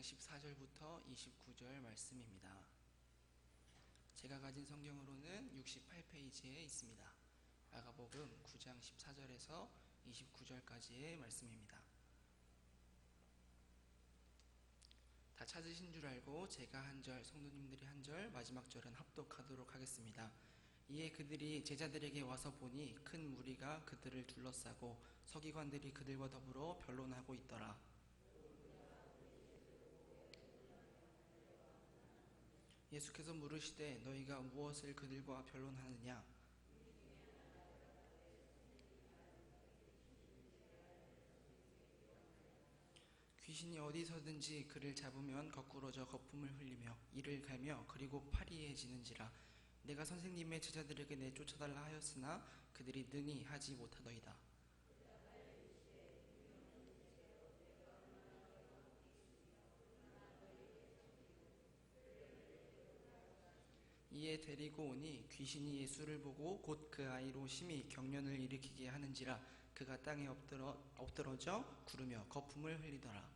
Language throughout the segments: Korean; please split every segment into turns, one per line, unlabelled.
14절부터 29절 말씀입니다. 제가 가진 성경으로는 68페이지에 있습니다. 마가복음 9장 14절에서 29절까지의 말씀입니다. 다 찾으신 줄 알고 제가 한 절, 성도님들이 한 절, 마지막 절은 합독하도록 하겠습니다. 이에 그들이 제자들에게 와서 보니 큰 무리가 그들을 둘러싸고 서기관들이 그들과 더불어 변론하고 있더라. 예수께서 물으시되 너희가 무엇을 그들과 변론하느냐? 귀신이 어디서든지 그를 잡으면 거꾸러져 거품을 흘리며 이를 갈며 그리고 파리해지는지라. 내가 선생님의 제자들에게 내쫓아달라 하였으나 그들이 능히 하지 못하더이다. 이에 데리고 오니 귀신이 예수를 보고 곧 그 아이로 심히 경련을 일으키게 하는지라. 그가 땅에 엎드러져 구르며 거품을 흘리더라.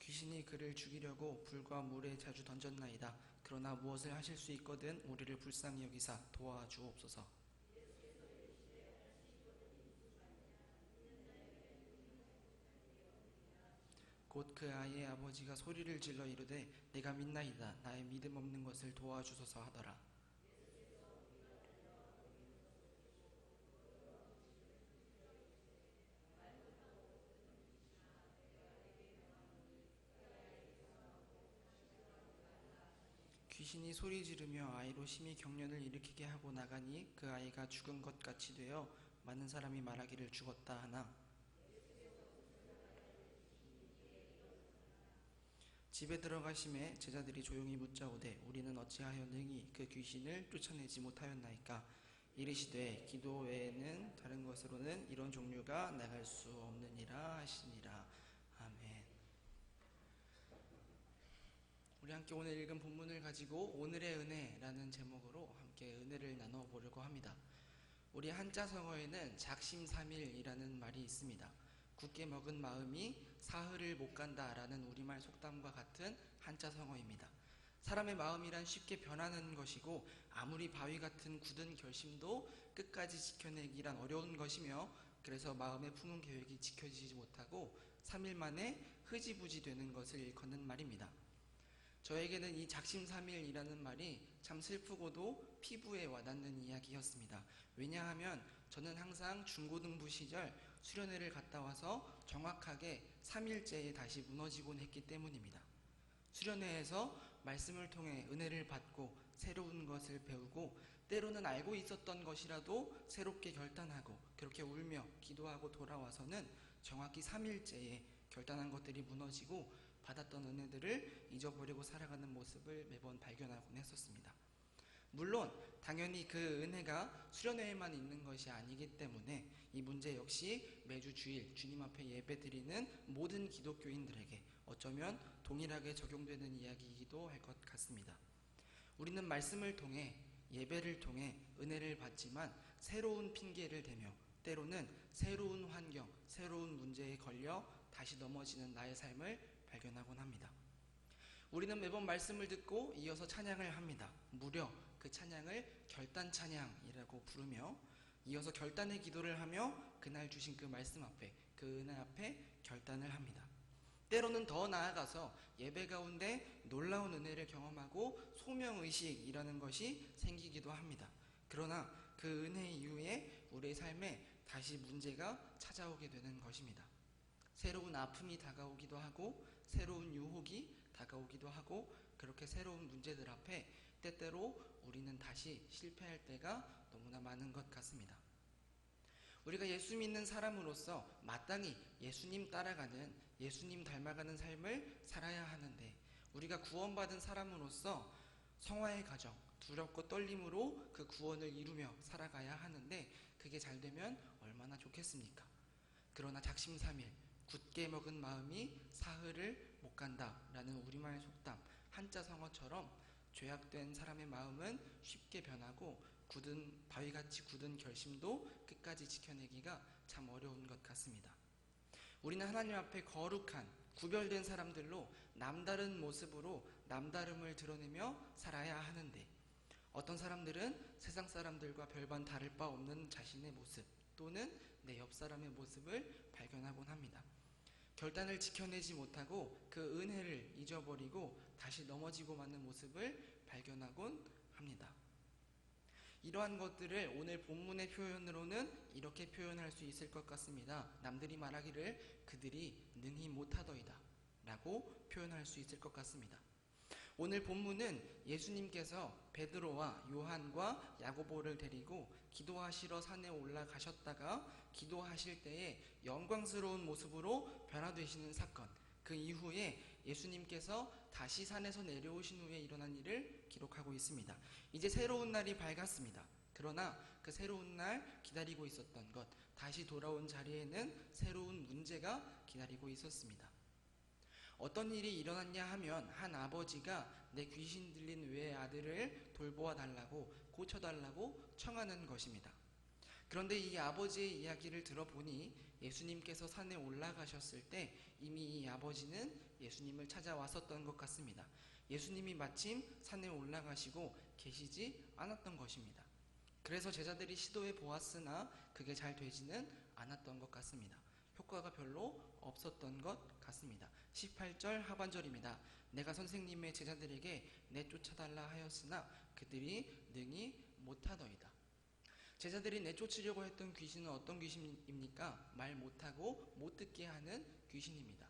귀신이 그를 죽이려고 불과 물에 자주 던졌나이다. 그러나 무엇을 하실 수 있거든 우리를 불쌍히 여기사 도와주옵소서. 곧 그 아이의 아버지가 소리를 질러 이르되 내가 믿나이다. 나의 믿음 없는 것을 도와주소서 하더라. 귀신이 소리 지르며 아이로 심히 경련을 일으키게 하고 나가니 그 아이가 죽은 것 같이 되어 많은 사람이 말하기를 죽었다 하나 집에 들어가심에 제자들이 조용히 묻자오되 우리는 어찌하여 능히 그 귀신을 쫓아내지 못하였나이까? 이르시되 기도 외에는 다른 것으로는 이런 종류가 나갈 수 없느니라 하시니라. 아멘. 우리 함께 오늘 읽은 본문을 가지고 오늘의 은혜라는 제목으로 함께 은혜를 나눠보려고 합니다. 우리 한자성어에는 작심삼일이라는 말이 있습니다. 굳게 먹은 마음이 사흘을 못 간다라는 우리말 속담과 같은 한자성어입니다. 사람의 마음이란 쉽게 변하는 것이고 아무리 바위 같은 굳은 결심도 끝까지 지켜내기란 어려운 것이며 그래서 마음에 품은 계획이 지켜지지 못하고 3일 만에 흐지부지 되는 것을 일컫는 말입니다. 저에게는 이 작심삼일이라는 말이 참 슬프고도 피부에 와닿는 이야기였습니다. 왜냐하면 저는 항상 중고등부 시절 수련회를 갔다 와서 정확하게 3일째에 다시 무너지곤 했기 때문입니다. 수련회에서 말씀을 통해 은혜를 받고 새로운 것을 배우고 때로는 알고 있었던 것이라도 새롭게 결단하고 그렇게 울며 기도하고 돌아와서는 정확히 3일째에 결단한 것들이 무너지고 받았던 은혜들을 잊어버리고 살아가는 모습을 매번 발견하곤 했었습니다. 물론 당연히 그 은혜가 수련회에만 있는 것이 아니기 때문에 이 문제 역시 매주 주일 주님 앞에 예배드리는 모든 기독교인들에게 어쩌면 동일하게 적용되는 이야기이기도 할 것 같습니다. 우리는 말씀을 통해 예배를 통해 은혜를 받지만 새로운 핑계를 대며 때로는 새로운 환경, 새로운 문제에 걸려 다시 넘어지는 나의 삶을 발견하곤 합니다. 우리는 매번 말씀을 듣고 이어서 찬양을 합니다. 무려 그 찬양을 결단 찬양이라고 부르며 이어서 결단의 기도를 하며 그날 주신 그 말씀 앞에 그 은혜 앞에 결단을 합니다. 때로는 더 나아가서 예배 가운데 놀라운 은혜를 경험하고 소명의식이라는 것이 생기기도 합니다. 그러나 그 은혜 이후에 우리의 삶에 다시 문제가 찾아오게 되는 것입니다. 새로운 아픔이 다가오기도 하고 새로운 유혹이 다가오기도 하고 그렇게 새로운 문제들 앞에 때때로 우리는 다시 실패할 때가 너무나 많은 것 같습니다. 우리가 예수 믿는 사람으로서 마땅히 예수님 따라가는 예수님 닮아가는 삶을 살아야 하는데 우리가 구원받은 사람으로서 성화의 가정, 두렵고 떨림으로 그 구원을 이루며 살아가야 하는데 그게 잘 되면 얼마나 좋겠습니까? 그러나 작심삼일 굳게 먹은 마음이 사흘을 못 간다라는 우리말 속담 한자 성어처럼 죄악된 사람의 마음은 쉽게 변하고 바위같이 굳은 결심도 끝까지 지켜내기가 참 어려운 것 같습니다. 우리는 하나님 앞에 거룩한 구별된 사람들로 남다른 모습으로 남다름을 드러내며 살아야 하는데, 어떤 사람들은 세상 사람들과 별반 다를 바 없는 자신의 모습 또는 내 옆 사람의 모습을 발견하곤 합니다. 결단을 지켜내지 못하고 그 은혜를 잊어버리고 다시 넘어지고 마는 모습을 발견하곤 합니다. 이러한 것들을 오늘 본문의 표현으로는 이렇게 표현할 수 있을 것 같습니다. 남들이 말하기를 그들이 능히 못하더이다 라고 표현할 수 있을 것 같습니다. 오늘 본문은 예수님께서 베드로와 요한과 야고보를 데리고 기도하시러 산에 올라가셨다가 기도하실 때에 영광스러운 모습으로 변화되시는 사건, 그 이후에 예수님께서 다시 산에서 내려오신 후에 일어난 일을 기록하고 있습니다. 이제 새로운 날이 밝았습니다. 그러나 그 새로운 날 기다리고 있었던 것, 다시 돌아온 자리에는 새로운 문제가 기다리고 있었습니다. 어떤 일이 일어났냐 하면 한 아버지가 내 귀신 들린 외의 아들을 돌보아 달라고, 고쳐달라고 청하는 것입니다. 그런데 이 아버지의 이야기를 들어보니 예수님께서 산에 올라가셨을 때 이미 이 아버지는 예수님을 찾아왔었던 것 같습니다. 예수님이 마침 산에 올라가시고 계시지 않았던 것입니다. 그래서 제자들이 시도해 보았으나 그게 잘 되지는 않았던 것 같습니다. 효과가 별로 없었던 것 같습니다. 18절 하반절입니다. 내가 선생님의 제자들에게 내쫓아달라 하였으나 그들이 능히 못하더이다. 제자들이 내쫓으려고 했던 귀신은 어떤 귀신입니까? 말 못하고 못 듣게 하는 귀신입니다.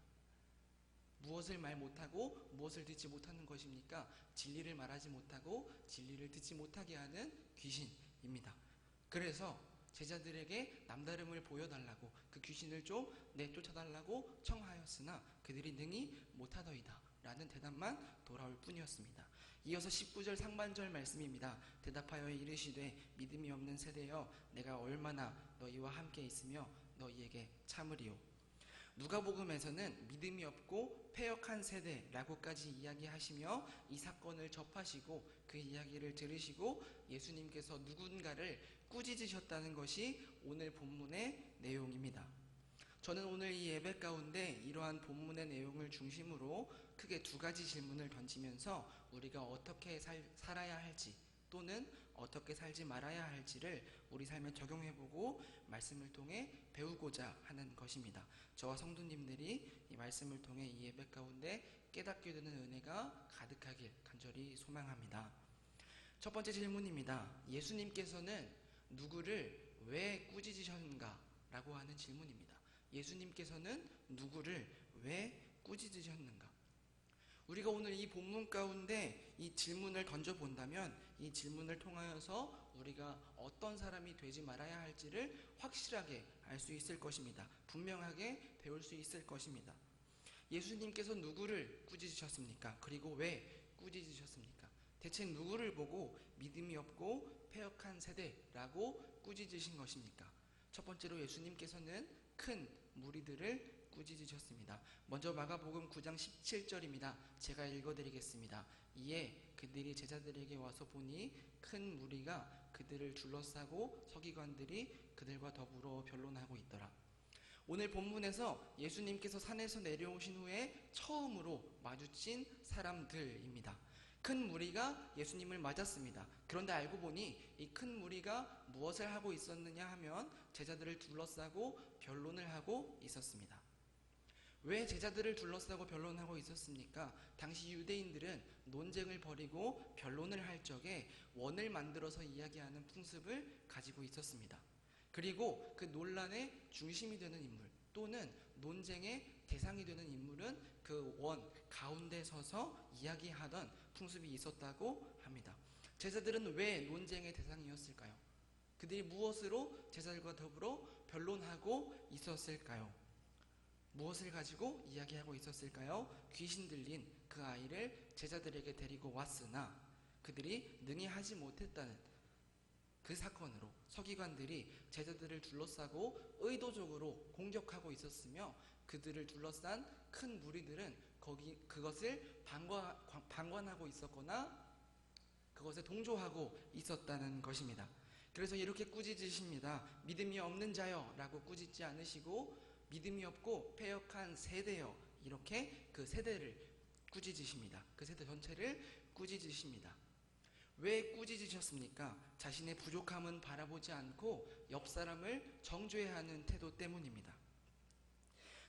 무엇을 말 못하고 무엇을 듣지 못하는 것입니까? 진리를 말하지 못하고 진리를 듣지 못하게 하는 귀신입니다. 그래서 제자들에게 남다름을 보여달라고, 그 귀신을 좀 내쫓아달라고 청하였으나 그들이 능히 못하더이다 라는 대답만 돌아올 뿐이었습니다. 이어서 19절 상반절 말씀입니다. 대답하여 이르시되 믿음이 없는 세대여 내가 얼마나 너희와 함께 있으며 너희에게 참으리요. 누가복음에서는 믿음이 없고 패역한 세대라고까지 이야기하시며 이 사건을 접하시고 그 이야기를 들으시고 예수님께서 누군가를 꾸짖으셨다는 것이 오늘 본문의 내용입니다. 저는 오늘 이 예배 가운데 이러한 본문의 내용을 중심으로 크게 두 가지 질문을 던지면서 우리가 어떻게 살아야 할지 또는 어떻게 살지 말아야 할지를 우리 삶에 적용해보고 말씀을 통해 배우고자 하는 것입니다. 저와 성도님들이 이 말씀을 통해 이 예배 가운데 깨닫게 되는 은혜가 가득하길 간절히 소망합니다. 첫 번째 질문입니다. 예수님께서는 누구를 왜 꾸짖으셨는가? 라고 하는 질문입니다. 예수님께서는 누구를 왜 꾸짖으셨는가? 우리가 오늘 이 본문 가운데 이 질문을 던져본다면 이 질문을 통하여서 우리가 어떤 사람이 되지 말아야 할지를 확실하게 알 수 있을 것입니다. 분명하게 배울 수 있을 것입니다. 예수님께서 누구를 꾸짖으셨습니까? 그리고 왜 꾸짖으셨습니까? 대체 누구를 보고 믿음이 없고 패역한 세대라고 꾸짖으신 것입니까? 첫 번째로 예수님께서는 큰 무리들을 꾸짖으셨습니다. 먼저 마가복음 9장 17절입니다. 제가 읽어드리겠습니다. 이에 그들이 제자들에게 와서 보니 큰 무리가 그들을 둘러싸고 서기관들이 그들과 더불어 변론하고 있더라. 오늘 본문에서 예수님께서 산에서 내려오신 후에 처음으로 마주친 사람들입니다. 큰 무리가 예수님을 맞았습니다. 그런데 알고 보니 이 큰 무리가 무엇을 하고 있었느냐 하면 제자들을 둘러싸고 변론을 하고 있었습니다. 왜 제자들을 둘러싸고 변론하고 있었습니까? 당시 유대인들은 논쟁을 벌이고 변론을 할 적에 원을 만들어서 이야기하는 풍습을 가지고 있었습니다. 그리고 그 논란의 중심이 되는 인물 또는 논쟁의 대상이 되는 인물은 그 원 가운데 서서 이야기하던 풍습이 있었다고 합니다. 제자들은 왜 논쟁의 대상이었을까요? 그들이 무엇으로 제자들과 더불어 변론하고 있었을까요? 무엇을 가지고 이야기하고 있었을까요? 귀신 들린 그 아이를 제자들에게 데리고 왔으나 그들이 능히 하지 못했다는 그 사건으로 서기관들이 제자들을 둘러싸고 의도적으로 공격하고 있었으며 그들을 둘러싼 큰 무리들은 그것을 방관하고 있었거나 그것에 동조하고 있었다는 것입니다. 그래서 이렇게 꾸짖으십니다. 믿음이 없는 자여 라고 꾸짖지 않으시고 믿음이 없고 패역한 세대여, 이렇게 그 세대를 꾸짖으십니다. 그 세대 전체를 꾸짖으십니다. 왜 꾸짖으셨습니까? 자신의 부족함은 바라보지 않고 옆 사람을 정죄하는 태도 때문입니다.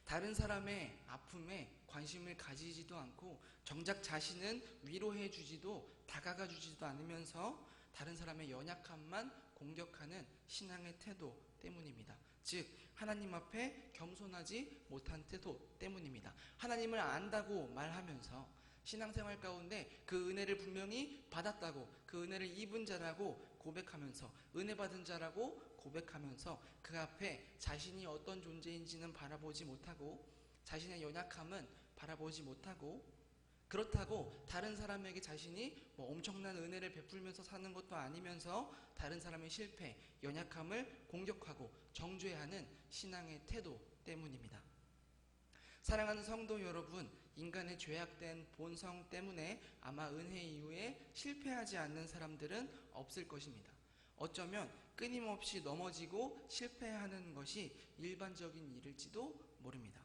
다른 사람의 아픔에 관심을 가지지도 않고 정작 자신은 위로해 주지도 다가가 주지도 않으면서 다른 사람의 연약함만 공격하는 신앙의 태도 때문입니다. 즉 하나님 앞에 겸손하지 못한 태도 때문입니다. 하나님을 안다고 말하면서 신앙생활 가운데 그 은혜를 분명히 받았다고, 그 은혜를 입은 자라고 고백하면서, 은혜 받은 자라고 고백하면서 그 앞에 자신이 어떤 존재인지는 바라보지 못하고, 자신의 연약함은 바라보지 못하고, 그렇다고 다른 사람에게 자신이 엄청난 은혜를 베풀면서 사는 것도 아니면서 다른 사람의 실패, 연약함을 공격하고 정죄하는 신앙의 태도 때문입니다. 사랑하는 성도 여러분, 인간의 죄악된 본성 때문에 아마 은혜 이후에 실패하지 않는 사람들은 없을 것입니다. 어쩌면 끊임없이 넘어지고 실패하는 것이 일반적인 일일지도 모릅니다.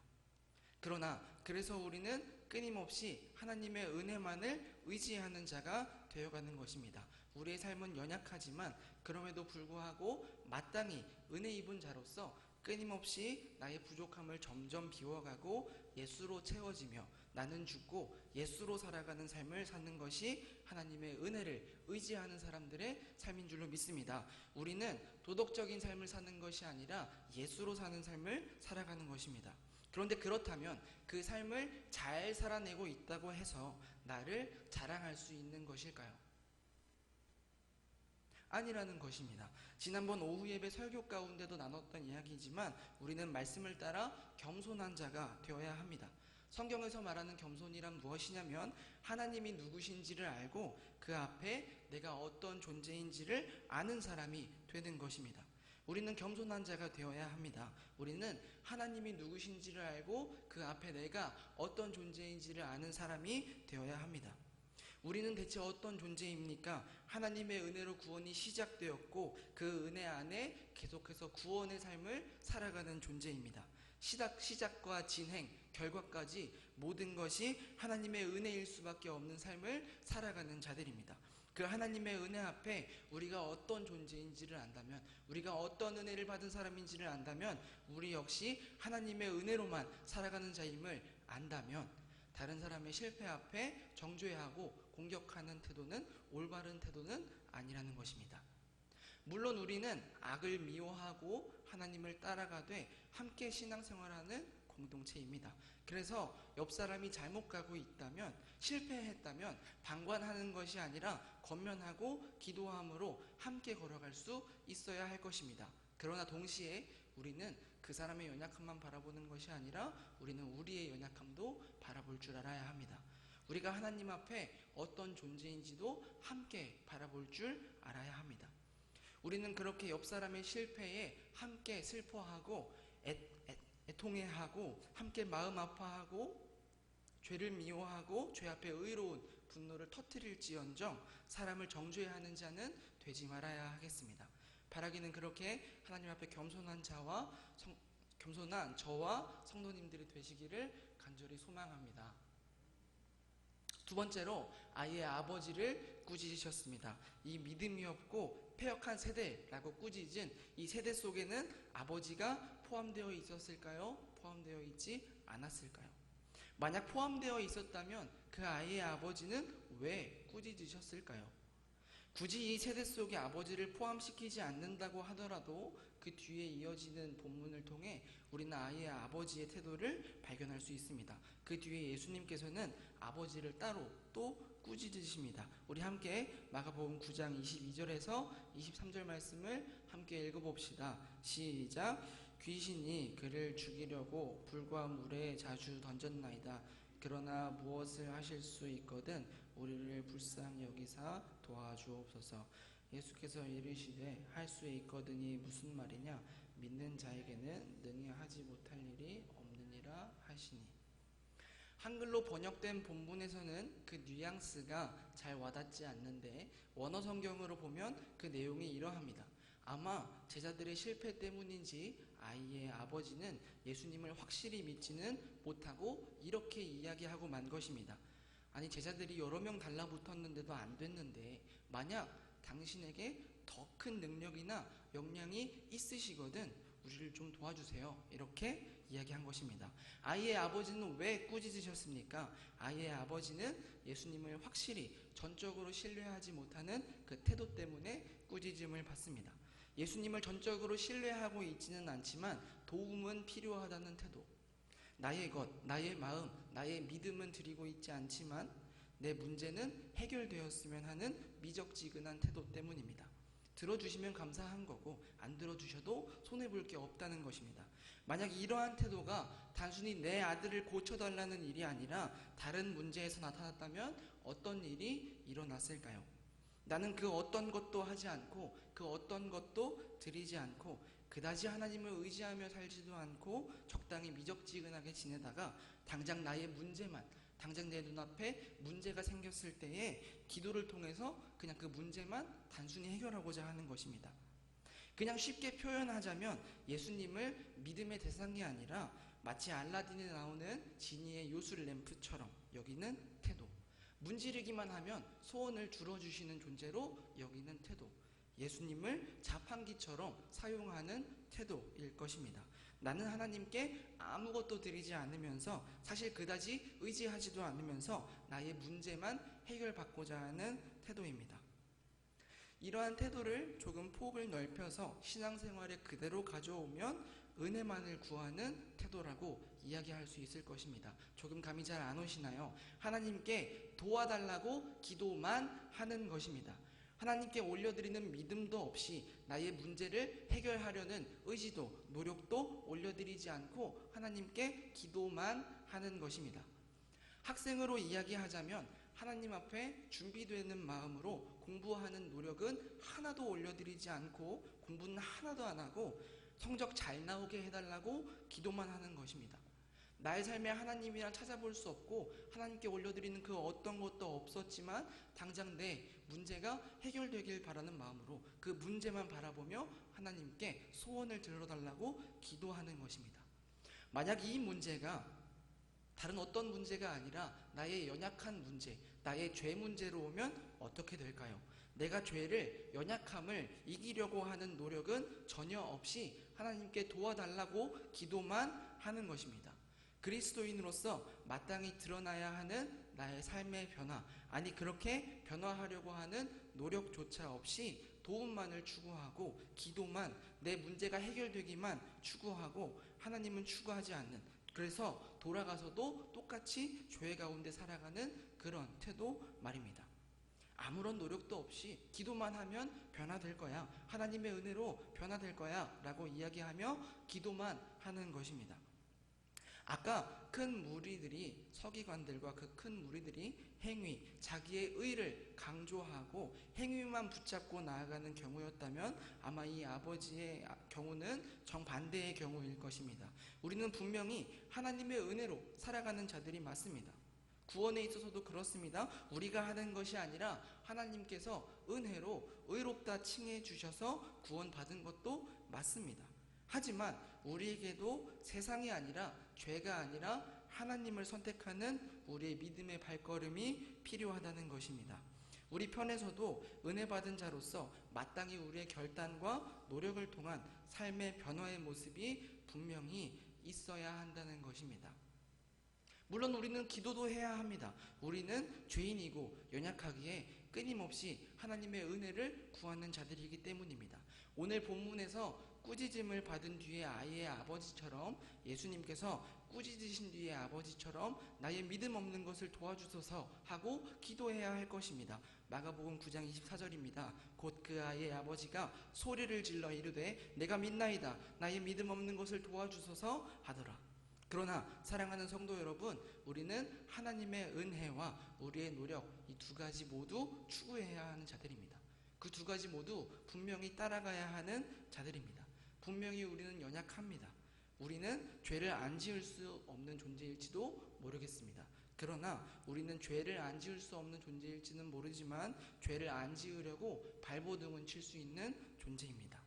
그러나 그래서 우리는 끊임없이 하나님의 은혜만을 의지하는 자가 되어가는 것입니다. 우리의 삶은 연약하지만 그럼에도 불구하고 마땅히 은혜 입은 자로서 끊임없이 나의 부족함을 점점 비워가고 예수로 채워지며 나는 죽고 예수로 살아가는 삶을 사는 것이 하나님의 은혜를 의지하는 사람들의 삶인 줄로 믿습니다. 우리는 도덕적인 삶을 사는 것이 아니라 예수로 사는 삶을 살아가는 것입니다. 그런데 그렇다면 그 삶을 잘 살아내고 있다고 해서 나를 자랑할 수 있는 것일까요? 아니라는 것입니다. 지난번 오후 예배 설교 가운데도 나눴던 이야기지만 우리는 말씀을 따라 겸손한 자가 되어야 합니다. 성경에서 말하는 겸손이란 무엇이냐면 하나님이 누구신지를 알고 그 앞에 내가 어떤 존재인지를 아는 사람이 되는 것입니다. 우리는 겸손한 자가 되어야 합니다. 우리는 하나님이 누구신지를 알고 그 앞에 내가 어떤 존재인지를 아는 사람이 되어야 합니다. 우리는 대체 어떤 존재입니까? 하나님의 은혜로 구원이 시작되었고 그 은혜 안에 계속해서 구원의 삶을 살아가는 존재입니다. 시작과 진행, 결과까지 모든 것이 하나님의 은혜일 수밖에 없는 삶을 살아가는 자들입니다. 그 하나님의 은혜 앞에 우리가 어떤 존재인지를 안다면, 우리가 어떤 은혜를 받은 사람인지를 안다면, 우리 역시 하나님의 은혜로만 살아가는 자임을 안다면 다른 사람의 실패 앞에 정죄하고 공격하는 태도는 올바른 태도는 아니라는 것입니다. 물론 우리는 악을 미워하고 하나님을 따라가되 함께 신앙생활하는 공동체입니다. 그래서 옆 사람이 잘못 가고 있다면, 실패했다면 방관하는 것이 아니라 권면하고 기도함으로 함께 걸어갈 수 있어야 할 것입니다. 그러나 동시에 우리는 그 사람의 연약함만 바라보는 것이 아니라 우리는 우리의 연약함도 바라볼 줄 알아야 합니다. 우리가 하나님 앞에 어떤 존재인지도 함께 바라볼 줄 알아야 합니다. 우리는 그렇게 옆 사람의 실패에 함께 슬퍼하고 애통해하고 함께 마음 아파하고 죄를 미워하고 죄 앞에 의로운 분노를 터뜨릴지언정 사람을 정죄하는 자는 되지 말아야 하겠습니다. 바라기는 그렇게 하나님 앞에 겸손한 저와 성도님들이 되시기를 간절히 소망합니다. 두 번째로 아이의 아버지를 꾸짖으셨습니다. 이 믿음이 없고 패역한 세대라고 꾸짖은 이 세대 속에는 아버지가 포함되어 있었을까요? 포함되어 있지 않았을까요? 만약 포함되어 있었다면 그 아이의 아버지는 왜 꾸짖으셨을까요? 굳이 이 세대 속에 아버지를 포함시키지 않는다고 하더라도 그 뒤에 이어지는 본문을 통해 우리는 아이의 아버지의 태도를 발견할 수 있습니다. 그 뒤에 예수님께서는 아버지를 따로 또 꾸짖으십니다. 우리 함께 마가복음 9장 22절에서 23절 말씀을 함께 읽어봅시다. 시작. 귀신이 그를 죽이려고 불과 물에 자주 던졌나이다. 그러나 무엇을 하실 수 있거든 우리를 불쌍히 여기사 도와주옵소서. 예수께서 이르시되 할 수 있거든이 무슨 말이냐? 믿는 자에게는 능히 하지 못할 일이 없느니라 하시니. 한글로 번역된 본문에서는 그 뉘앙스가 잘 와닿지 않는데 원어 성경으로 보면 그 내용이 이러합니다. 아마 제자들의 실패 때문인지 아이의 아버지는 예수님을 확실히 믿지는 못하고 이렇게 이야기하고 만 것입니다. 아니, 제자들이 여러 명 달라붙었는데도 안 됐는데 만약 당신에게 더 큰 능력이나 역량이 있으시거든 우리를 좀 도와주세요. 이렇게 이야기한 것입니다. 아이의 아버지는 왜 꾸짖으셨습니까? 아이의 아버지는 예수님을 확실히 전적으로 신뢰하지 못하는 그 태도 때문에 꾸짖음을 받습니다. 예수님을 전적으로 신뢰하고 있지는 않지만 도움은 필요하다는 태도. 나의 것, 나의 마음, 나의 믿음은 드리고 있지 않지만 내 문제는 해결되었으면 하는 미적지근한 태도 때문입니다. 들어주시면 감사한 거고 안 들어주셔도 손해볼 게 없다는 것입니다. 만약 이러한 태도가 단순히 내 아들을 고쳐달라는 일이 아니라 다른 문제에서 나타났다면 어떤 일이 일어났을까요? 나는 그 어떤 것도 하지 않고 그 어떤 것도 드리지 않고 그다지 하나님을 의지하며 살지도 않고 적당히 미적지근하게 지내다가 당장 나의 문제만, 당장 내 눈앞에 문제가 생겼을 때에 기도를 통해서 그냥 그 문제만 단순히 해결하고자 하는 것입니다. 그냥 쉽게 표현하자면 예수님을 믿음의 대상이 아니라 마치 알라딘에 나오는 지니의 요술 램프처럼 여기는 태도, 문지르기만 하면 소원을 들어주시는 존재로 여기는 태도, 예수님을 자판기처럼 사용하는 태도일 것입니다. 나는 하나님께 아무것도 드리지 않으면서 사실 그다지 의지하지도 않으면서 나의 문제만 해결받고자 하는 태도입니다. 이러한 태도를 조금 폭을 넓혀서 신앙생활에 그대로 가져오면 은혜만을 구하는 태도라고 이야기할 수 있을 것입니다. 조금 감이 잘 안 오시나요? 하나님께 도와달라고 기도만 하는 것입니다. 하나님께 올려드리는 믿음도 없이 나의 문제를 해결하려는 의지도 노력도 올려드리지 않고 하나님께 기도만 하는 것입니다. 학생으로 이야기하자면 하나님 앞에 준비되는 마음으로 공부하는 노력은 하나도 올려드리지 않고 공부는 하나도 안 하고 성적 잘 나오게 해달라고 기도만 하는 것입니다. 나의 삶에 하나님이랑 찾아볼 수 없고 하나님께 올려드리는 그 어떤 것도 없었지만 당장 내 문제가 해결되길 바라는 마음으로 그 문제만 바라보며 하나님께 소원을 들어달라고 기도하는 것입니다. 만약 이 문제가 다른 어떤 문제가 아니라 나의 연약한 문제, 나의 죄 문제로 오면 어떻게 될까요? 내가 죄를, 연약함을 이기려고 하는 노력은 전혀 없이 하나님께 도와달라고 기도만 하는 것입니다. 그리스도인으로서 마땅히 드러나야 하는 나의 삶의 변화, 아니 그렇게 변화하려고 하는 노력조차 없이 도움만을 추구하고 기도만, 내 문제가 해결되기만 추구하고 하나님은 추구하지 않는, 그래서 돌아가서도 똑같이 죄 가운데 살아가는 그런 태도 말입니다. 아무런 노력도 없이 기도만 하면 변화될 거야, 하나님의 은혜로 변화될 거야 라고 이야기하며 기도만 하는 것입니다. 아까 큰 무리들이, 서기관들과 그 큰 무리들이 행위, 자기의 의를 강조하고 행위만 붙잡고 나아가는 경우였다면 아마 이 아버지의 경우는 정반대의 경우일 것입니다. 우리는 분명히 하나님의 은혜로 살아가는 자들이 맞습니다. 구원에 있어서도 그렇습니다. 우리가 하는 것이 아니라 하나님께서 은혜로 의롭다 칭해 주셔서 구원받은 것도 맞습니다. 하지만 우리에게도 세상이 아니라, 죄가 아니라 하나님을 선택하는 우리의 믿음의 발걸음이 필요하다는 것입니다. 우리 편에서도 은혜 받은 자로서 마땅히 우리의 결단과 노력을 통한 삶의 변화의 모습이 분명히 있어야 한다는 것입니다. 물론 우리는 기도도 해야 합니다. 우리는 죄인이고 연약하기에 끊임없이 하나님의 은혜를 구하는 자들이기 때문입니다. 오늘 본문에서 꾸짖음을 받은 뒤에 아이의 아버지처럼, 예수님께서 꾸짖으신 뒤에 아버지처럼 나의 믿음 없는 것을 도와주소서 하고 기도해야 할 것입니다. 마가복음 9장 24절입니다. 곧 그 아이의 아버지가 소리를 질러 이르되 내가 믿나이다, 나의 믿음 없는 것을 도와주소서 하더라. 그러나 사랑하는 성도 여러분, 우리는 하나님의 은혜와 우리의 노력, 이 두 가지 모두 추구해야 하는 자들입니다. 그 두 가지 모두 분명히 따라가야 하는 자들입니다. 분명히 우리는 연약합니다. 우리는 죄를 안 지을 수 없는 존재일지도 모르겠습니다. 그러나 우리는 죄를 안 지을 수 없는 존재일지는 모르지만 죄를 안 지으려고 발버둥은 칠 수 있는 존재입니다.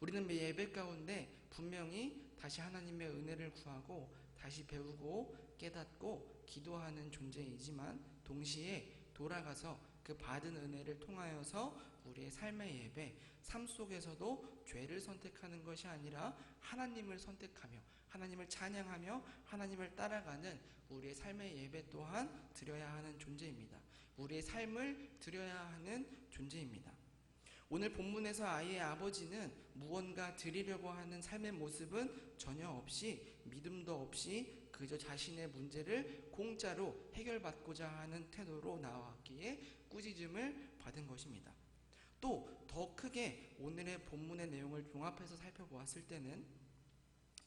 우리는 매 예배 가운데 분명히 다시 하나님의 은혜를 구하고 다시 배우고 깨닫고 기도하는 존재이지만 동시에 돌아가서 그 받은 은혜를 통하여서 우리의 삶의 예배, 삶 속에서도 죄를 선택하는 것이 아니라 하나님을 선택하며 하나님을 찬양하며 하나님을 따라가는 우리의 삶의 예배 또한 드려야 하는 존재입니다. 우리의 삶을 드려야 하는 존재입니다. 오늘 본문에서 아이의 아버지는 무언가 드리려고 하는 삶의 모습은 전혀 없이 믿음도 없이 그저 자신의 문제를 공짜로 해결받고자 하는 태도로 나왔기에 꾸짖음을 받은 것입니다. 또 더 크게 오늘의 본문의 내용을 종합해서 살펴보았을 때는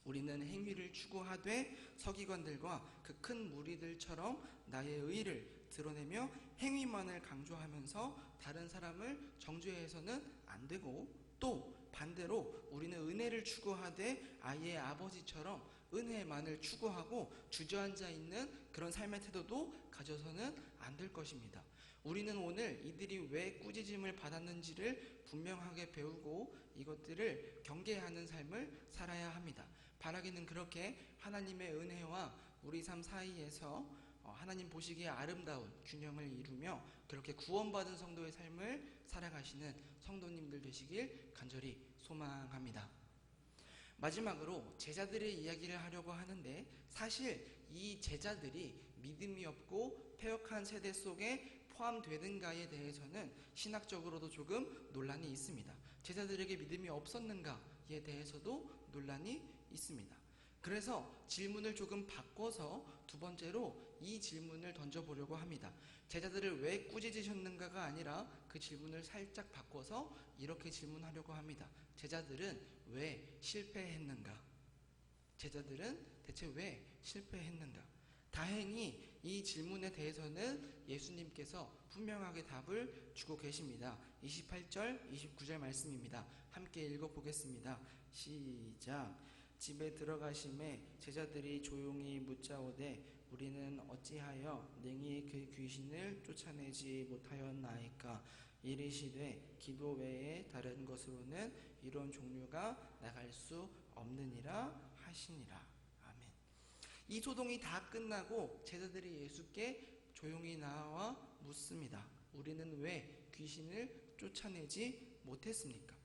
우리는 행위를 추구하되 서기관들과 그 큰 무리들처럼 나의 의를 드러내며 행위만을 강조하면서 다른 사람을 정죄해서는 안 되고, 또 반대로 우리는 은혜를 추구하되 아이의 아버지처럼 은혜만을 추구하고 주저앉아 있는 그런 삶의 태도도 가져서는 안 될 것입니다. 우리는 오늘 이들이 왜 꾸짖음을 받았는지를 분명하게 배우고 이것들을 경계하는 삶을 살아야 합니다. 바라기는 그렇게 하나님의 은혜와 우리 삶 사이에서 하나님 보시기에 아름다운 균형을 이루며 그렇게 구원받은 성도의 삶을 살아가시는 성도님들 되시길 간절히 소망합니다. 마지막으로 제자들의 이야기를 하려고 하는데, 사실 이 제자들이 믿음이 없고 패역한 세대 속에 포함되는가에 대해서는 신학적으로도 조금 논란이 있습니다. 제자들에게 믿음이 없었는가에 대해서도 논란이 있습니다. 그래서 질문을 조금 바꿔서 두 번째로 이 질문을 던져보려고 합니다. 제자들을 왜 꾸짖으셨는가가 아니라 그 질문을 살짝 바꿔서 이렇게 질문하려고 합니다. 제자들은 왜 실패했는가? 제자들은 대체 왜 실패했는가? 다행히 이 질문에 대해서는 예수님께서 분명하게 답을 주고 계십니다. 28절, 29절 말씀입니다. 함께 읽어보겠습니다. 시작. 집에 들어가심에 제자들이 조용히 묻자오되 우리는 어찌하여 능히 그 귀신을 쫓아내지 못하였나이까? 이르시되 기도 외에 다른 것으로는 이런 종류가 나갈 수 없느니라 하시니라. 아멘. 이 소동이 다 끝나고 제자들이 예수께 조용히 나와 묻습니다. 우리는 왜 귀신을 쫓아내지 못했습니까?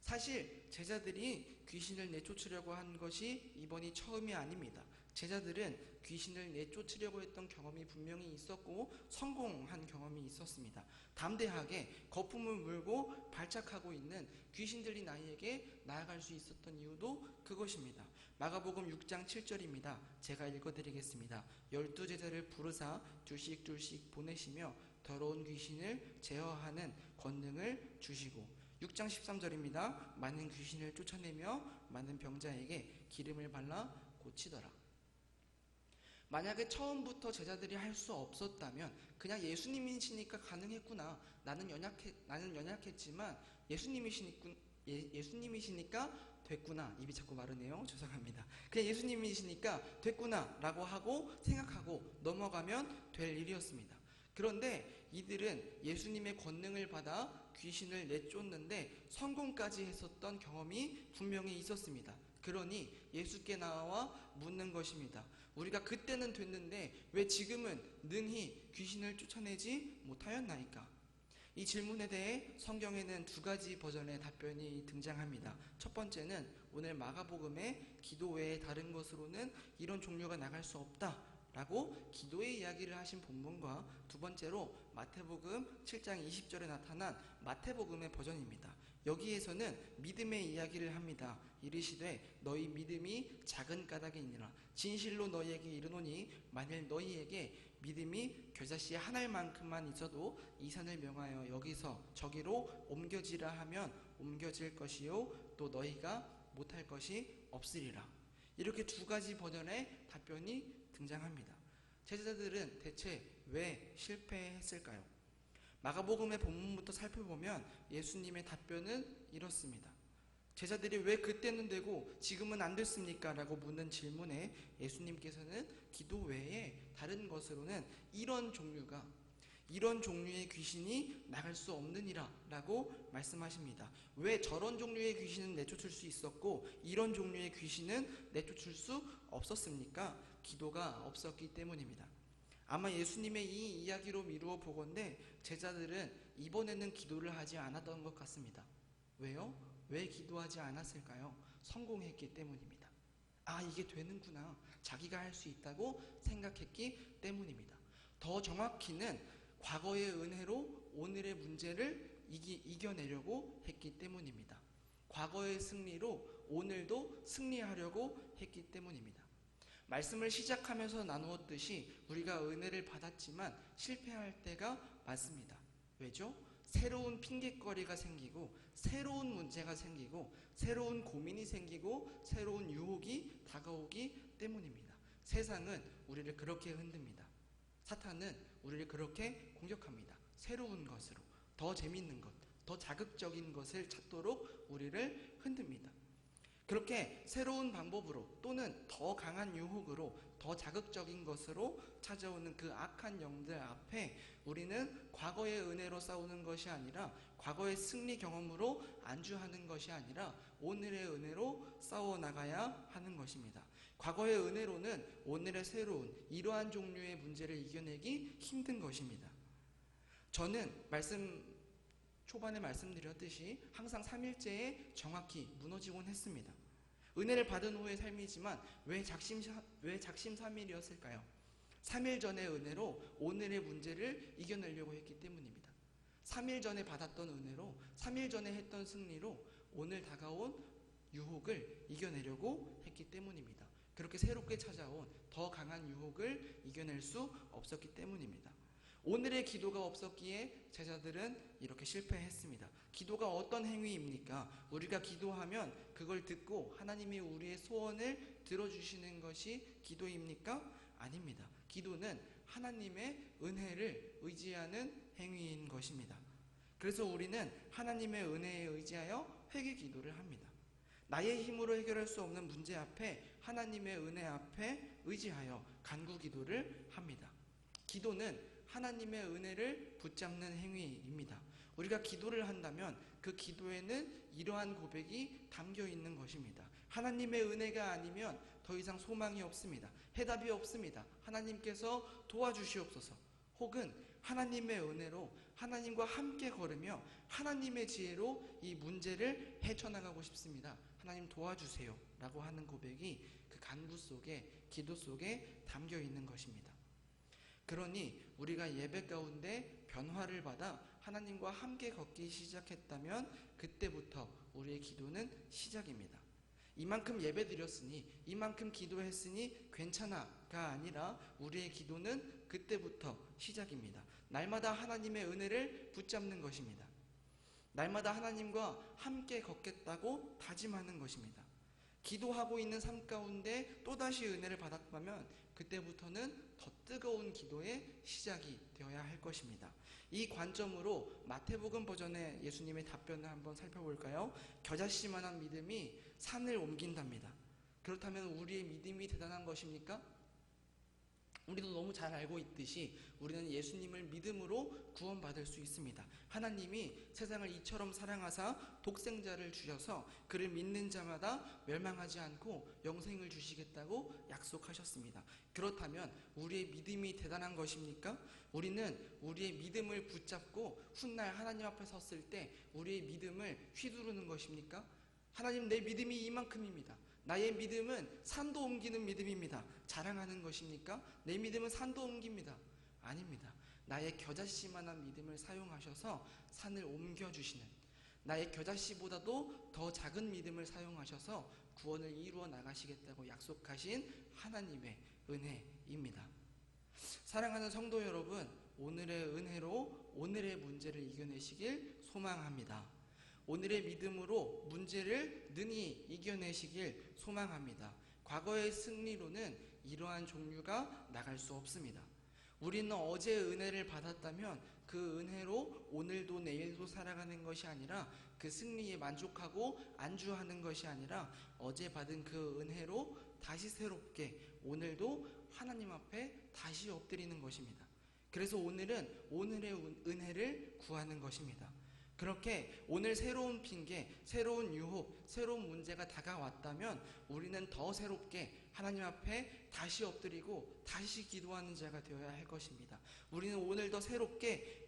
사실 제자들이 귀신을 내쫓으려고 한 것이 이번이 처음이 아닙니다. 제자들은 귀신을 내쫓으려고 했던 경험이 분명히 있었고 성공한 경험이 있었습니다. 담대하게 거품을 물고 발작하고 있는 귀신들이 나에게 나아갈 수 있었던 이유도 그것입니다. 마가복음 6장 7절입니다. 제가 읽어드리겠습니다. 12제자를 부르사 둘씩 보내시며 더러운 귀신을 제어하는 권능을 주시고, 6장 13절입니다. 많은 귀신을 쫓아내며 많은 병자에게 기름을 발라 고치더라. 만약에 처음부터 제자들이 할 수 없었다면 그냥 예수님이시니까 가능했구나. 나는 연약했지만 예수님이시니까 됐구나. 입이 자꾸 마르네요. 죄송합니다. 그냥 예수님이시니까 됐구나 라고 하고 생각하고 넘어가면 될 일이었습니다. 그런데 이들은 예수님의 권능을 받아 귀신을 내쫓는데 성공까지 했었던 경험이 분명히 있었습니다. 그러니 예수께 나와 묻는 것입니다. 우리가 그때는 됐는데 왜 지금은 능히 귀신을 쫓아내지 못하였나이까? 이 질문에 대해 성경에는 두 가지 버전의 답변이 등장합니다. 첫 번째는 오늘 마가복음의 기도 외에 다른 것으로는 이런 종류가 나갈 수 없다 라고 기도의 이야기를 하신 본문과, 두 번째로 마태복음 7장 20절에 나타난 마태복음의 버전입니다. 여기에서는 믿음의 이야기를 합니다. 이르시되 너희 믿음이 작은 까닭이니라. 진실로 너희에게 이르노니 만일 너희에게 믿음이 겨자씨 한 알만큼만 있어도 이 산을 명하여 여기서 저기로 옮겨지라 하면 옮겨질 것이요 또 너희가 못할 것이 없으리라. 이렇게 두 가지 버전의 답변이 등장합니다. 제자들은 대체 왜 실패했을까요? 마가복음의 본문부터 살펴보면 예수님의 답변은 이렇습니다. 제자들이 왜 그때는 되고 지금은 안 됐습니까? 라고 묻는 질문에 예수님께서는 기도 외에 다른 것으로는 이런 종류의 귀신이 나갈 수 없느니라 라고 말씀하십니다. 왜 저런 종류의 귀신은 내쫓을 수 있었고 이런 종류의 귀신은 내쫓을 수 없었습니까? 기도가 없었기 때문입니다. 아마 예수님의 이 이야기로 미루어 보건대 제자들은 이번에는 기도를 하지 않았던 것 같습니다. 왜요? 왜 기도하지 않았을까요? 성공했기 때문입니다. 아, 이게 되는구나. 자기가 할 수 있다고 생각했기 때문입니다. 더 정확히는 과거의 은혜로 오늘의 문제를 이겨내려고 했기 때문입니다. 과거의 승리로 오늘도 승리하려고 했기 때문입니다. 말씀을 시작하면서 나누었듯이 우리가 은혜를 받았지만 실패할 때가 많습니다. 왜죠? 새로운 핑곗거리가 생기고 새로운 문제가 생기고 새로운 고민이 생기고 새로운 유혹이 다가오기 때문입니다. 세상은 우리를 그렇게 흔듭니다. 사탄은 우리를 그렇게 공격합니다. 새로운 것으로, 더 재밌는 것, 더 자극적인 것을 찾도록 우리를 흔듭니다. 그렇게 새로운 방법으로 또는 더 강한 유혹으로 더 자극적인 것으로 찾아오는 그 악한 영들 앞에 우리는 과거의 은혜로 싸우는 것이 아니라 과거의 승리 경험으로 안주하는 것이 아니라 오늘의 은혜로 싸워나가야 하는 것입니다. 과거의 은혜로는 오늘의 새로운 이러한 종류의 문제를 이겨내기 힘든 것입니다. 저는 초반에 말씀드렸듯이 항상 3일째에 정확히 무너지곤 했습니다. 은혜를 받은 후의 삶이지만 왜 작심 3일이었을까요? 3일 전의 은혜로 오늘의 문제를 이겨내려고 했기 때문입니다. 3일 전에 받았던 은혜로 3일 전에 했던 승리로 오늘 다가온 유혹을 이겨내려고 했기 때문입니다. 그렇게 새롭게 찾아온 더 강한 유혹을 이겨낼 수 없었기 때문입니다. 오늘의 기도가 없었기에 제자들은 이렇게 실패했습니다. 기도가 어떤 행위입니까? 우리가 기도하면 그걸 듣고 하나님이 우리의 소원을 들어주시는 것이 기도입니까? 아닙니다. 기도는 하나님의 은혜를 의지하는 행위인 것입니다. 그래서 우리는 하나님의 은혜에 의지하여 회개 기도를 합니다. 나의 힘으로 해결할 수 없는 문제 앞에 하나님의 은혜 앞에 의지하여 간구 기도를 합니다. 기도는 하나님의 은혜를 붙잡는 행위입니다. 우리가 기도를 한다면 그 기도에는 이러한 고백이 담겨 있는 것입니다. 하나님의 은혜가 아니면 더 이상 소망이 없습니다. 해답이 없습니다. 하나님께서 도와주시옵소서. 혹은 하나님의 은혜로 하나님과 함께 걸으며 하나님의 지혜로 이 문제를 헤쳐나가고 싶습니다. 하나님 도와주세요 라고 하는 고백이 그 간구 속에, 기도 속에 담겨 있는 것입니다. 그러니 우리가 예배 가운데 변화를 받아 하나님과 함께 걷기 시작했다면 그때부터 우리의 기도는 시작입니다. 이만큼 예배 드렸으니, 이만큼 기도했으니 괜찮아가 아니라 우리의 기도는 그때부터 시작입니다. 날마다 하나님의 은혜를 붙잡는 것입니다. 날마다 하나님과 함께 걷겠다고 다짐하는 것입니다. 기도하고 있는 삶 가운데 또다시 은혜를 받았다면 그때부터는 더 뜨거운 기도의 시작이 되어야 할 것입니다. 이 관점으로 마태복음 버전의 예수님의 답변을 한번 살펴볼까요? 겨자씨만한 믿음이 산을 옮긴답니다. 그렇다면 우리의 믿음이 대단한 것입니까? 우리도 너무 잘 알고 있듯이 우리는 예수님을 믿음으로 구원받을 수 있습니다. 하나님이 세상을 이처럼 사랑하사 독생자를 주셔서 그를 믿는 자마다 멸망하지 않고 영생을 주시겠다고 약속하셨습니다. 그렇다면 우리의 믿음이 대단한 것입니까? 우리는 우리의 믿음을 붙잡고 훗날 하나님 앞에 섰을 때 우리의 믿음을 휘두르는 것입니까? 하나님, 내 믿음이 이만큼입니다. 나의 믿음은 산도 옮기는 믿음입니다. 자랑하는 것입니까? 내 믿음은 산도 옮깁니다. 아닙니다. 나의 겨자씨만한 믿음을 사용하셔서 산을 옮겨주시는, 나의 겨자씨보다도 더 작은 믿음을 사용하셔서 구원을 이루어 나가시겠다고 약속하신 하나님의 은혜입니다. 사랑하는 성도 여러분, 오늘의 은혜로 오늘의 문제를 이겨내시길 소망합니다. 오늘의 믿음으로 문제를 능히 이겨내시길 소망합니다. 과거의 승리로는 이러한 종류가 나갈 수 없습니다. 우리는 어제 은혜를 받았다면 그 은혜로 오늘도 내일도 살아가는 것이 아니라, 그 승리에 만족하고 안주하는 것이 아니라 어제 받은 그 은혜로 다시 새롭게 오늘도 하나님 앞에 다시 엎드리는 것입니다. 그래서 오늘은 오늘의 은혜를 구하는 것입니다. 그렇게 오늘 새로운 핑계, 새로운 유혹, 새로운 문제가 다가왔다면 우리는 더 새롭게 하나님 앞에 다시 엎드리고 다시 기도하는 자가 되어야 할 것입니다. 우리는 오늘 더 새롭게